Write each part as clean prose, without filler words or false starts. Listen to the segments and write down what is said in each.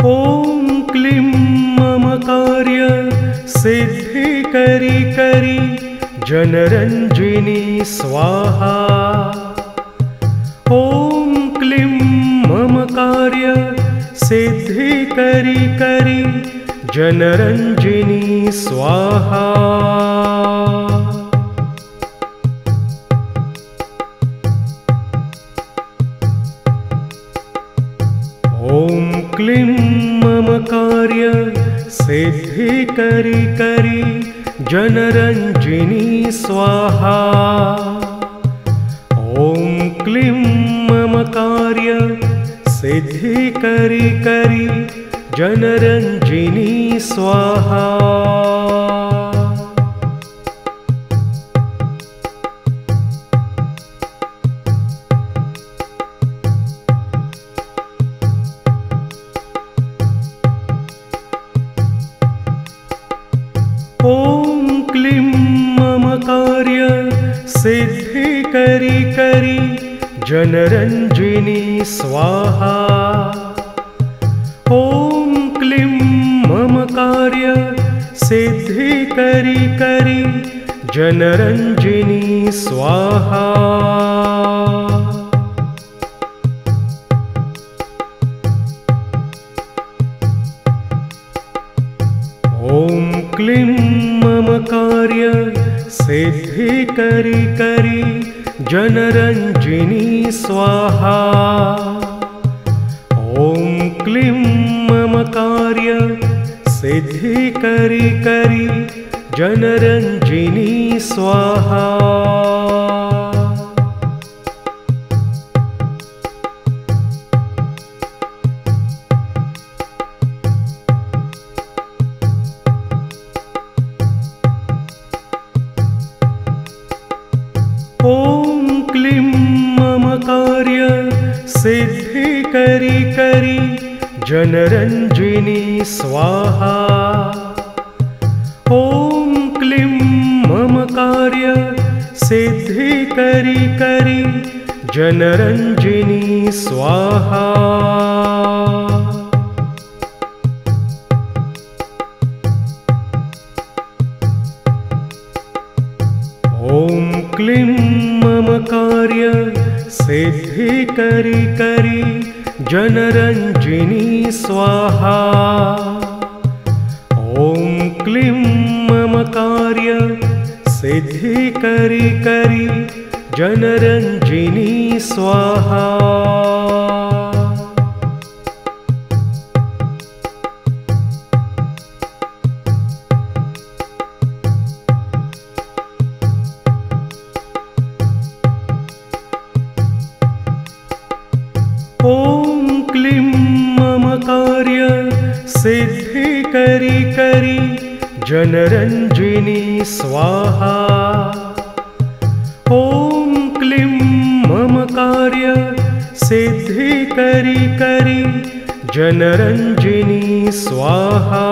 ॐ क्लीं मम कार्य सिद्धि करी करी जनरञ्जिनी स्वाहा। ॐ क्लीं मम कार्य सिद्धि करी करी जनरञ्जिनी स्वाहा। ॐ क्लीं मम कार्य सिद्धि करी करी जनरञ्जिनी स्वाहा। ॐ क्लीं मम कार्य सिद्धि करी करी जनरञ्जिनी स्वाहा। ॐ क्लीं मम कार्य सिद्धि करी करी जनरञ्जिनी स्वाहा। ॐ क्लीं मम कार्य सिद्धि करी करी जनरञ्जिनी स्वाहा। ॐ क्लीं मम कार्य सिद्धि करी करी जनरञ्जिनी स्वाहा। ॐ क्लीं मम कार्य सिद्धि करी करी जनरञ्जिनी स्वाहा। ॐ क्लीं मम कार्य सिद्धि करी करी जनरञ्जिनी स्वाहा। ॐ क्लीं मम कार्य सिद्धि करी करी जनरञ्जिनी स्वाहा। ॐ क्लीं मम कार्य सिद्धि करी करी जनरञ्जिनी स्वाहा। ॐ क्लीं मम कार्य सिद्धि करी करी जनरञ्जिनी स्वाहा। ॐ क्लीं मम कार्य सिद्धि करी करी जनरञ्जिनी स्वाहा। ॐ क्लीं मम कार्य सिद्धि करी करी जनरञ्जिनी स्वाहा।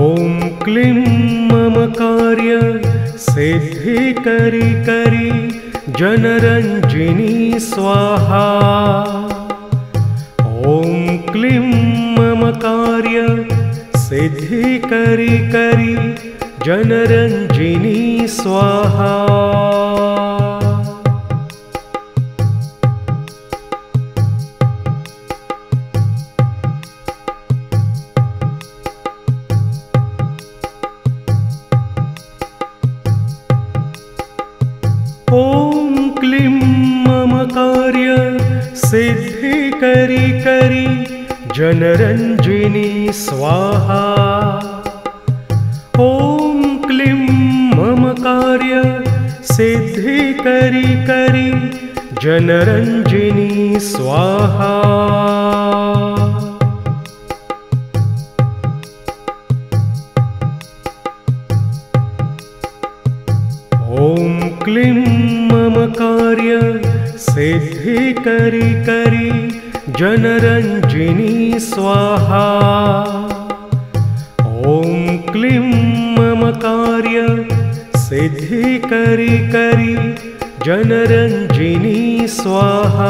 ॐ क्लीं मम कार्य सिद्धि करी करी जनरञ्जिनी स्वाहा। ॐ क्लीं मम कार्य सिद्धि करी करी जनरञ्जिनी स्वाहा। ॐ क्लीं मम कार्य सिद्धि करी करी जनरञ्जिनी स्वाहा। ॐ क्लीं मम कार्य सिद्धि करी करी जनरञ्जिनी स्वाहा। ॐ क्लीं मम कार्य सिद्धि करी करी जनरञ्जिनी स्वाहा। ॐ क्लीं मम कार्य सिद्धिकरी करी जनरञ्जिनी स्वाहा।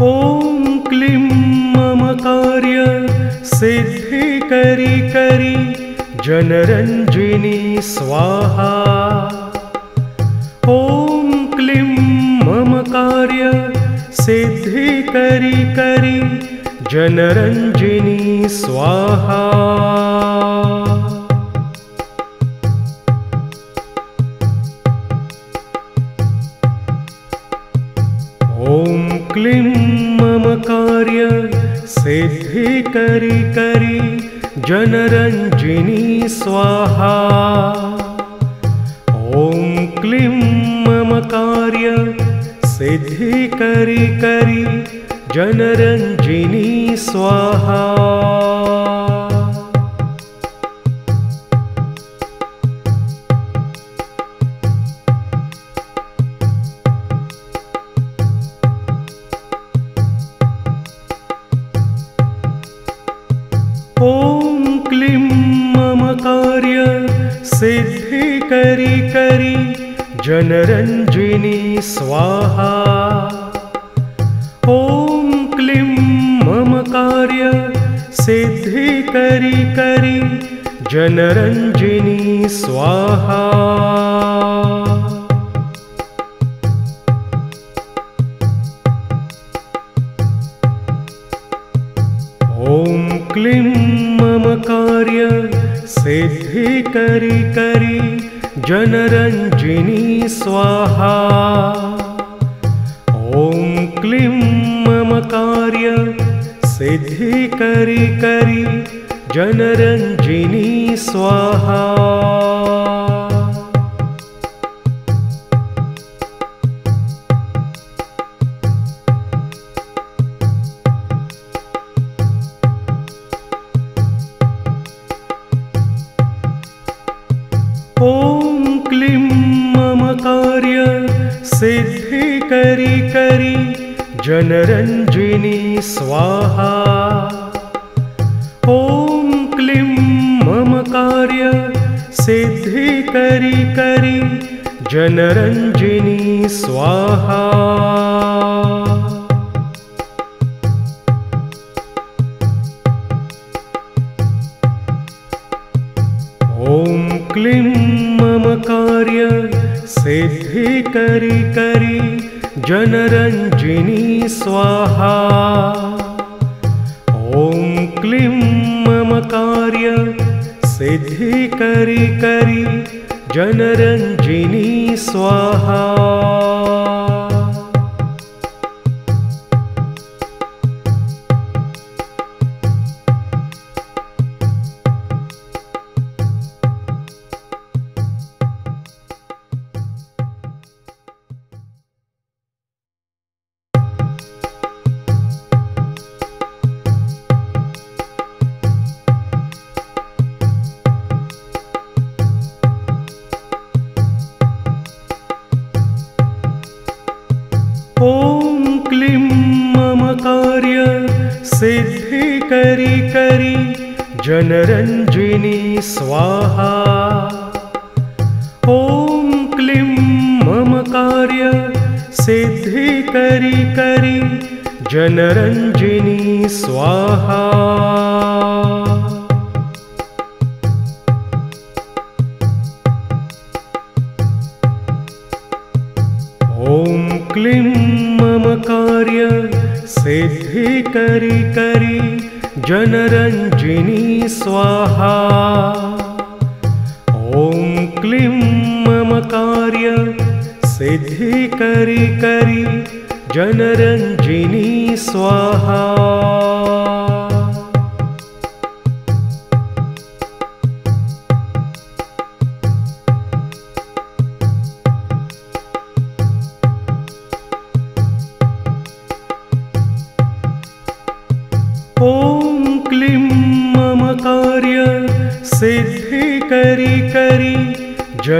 ॐ क्लीं ममकार्य सिद्धिकरी करी जनरञ्जिनी स्वाहा। ॐ क्लीं ममकार्य सिद्धिकरी करी जनरञ्जिनी स्वाहा। ॐ क्लीं ममकार्य सिद्धिकरी करी जनरञ्जिनी स्वाहा। ॐ क्लीं ममकार्य सिद्धिकरी करी जनरञ्जिनी स्वाहा। ॐ क्लीं ममकार्य सिद्धिकरी करी जनरञ्जिनी स्वाहा। ॐ क्लीं ममकार्य सिद्धिकरी करी जनरञ्जिनी स्वाहा। ॐ क्लीं ममकार्य सिद्धिकरी करी जनरञ्जिनी स्वाहा। ॐ क्लीं ममकार्य सिद्धिकरी करी जनरञ्जिनी स्वाहा। ॐ क्लीं ममकार्य सिद्धिकरी करी जनरञ्जिनी स्वाहा। ॐ क्लीं ममकार्य सिद्धिकरी करी जनरञ्जिनी स्वाहा। ॐ क्लीं ममकार्य सिद्धिकरी करी जनरञ्जिनी स्वाहा। ॐ क्लीं ममकार्य सिद्धिकरी करी जनरञ्जिनी स्वाहा। ॐ क्लीं ममकार्य सिद्धिकरी करी जनरञ्जिनी स्वाहा। ॐ क्लीं ममकार्य सिद्धिकरी करी जनरञ्जिनी स्वाहा। ॐ क्लीं ममकार्य सिद्धिकरी करी जनरञ्जिनी स्वाहा। ॐ क्लीं ममकार्य सिद्धिकरी करी जनरञ्जिनी स्वाहा। ॐ क्लीं ममकार्य सिद्धिकरी करी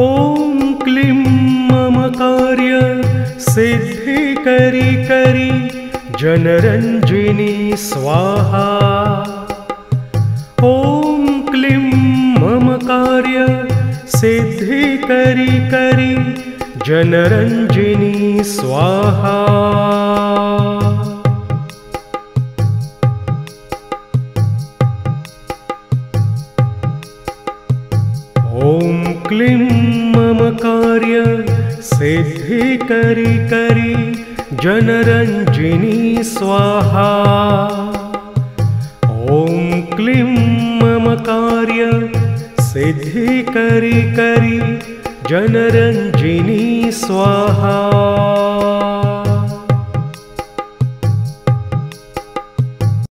ॐ क्लीं मम कार्य सिद्धि करी करी जनरञ्जिनी स्वाहा। ॐ क्लीं मम कार्य सिद्धि करी करी जनरञ्जिनी स्वाहा। ॐ क्लीं मम कार्य सिद्धि करी करी जनरञ्जिनी स्वाहा। ॐ क्लीं मम कार्य सिद्धि करी करी जनरञ्जिनी स्वाहा।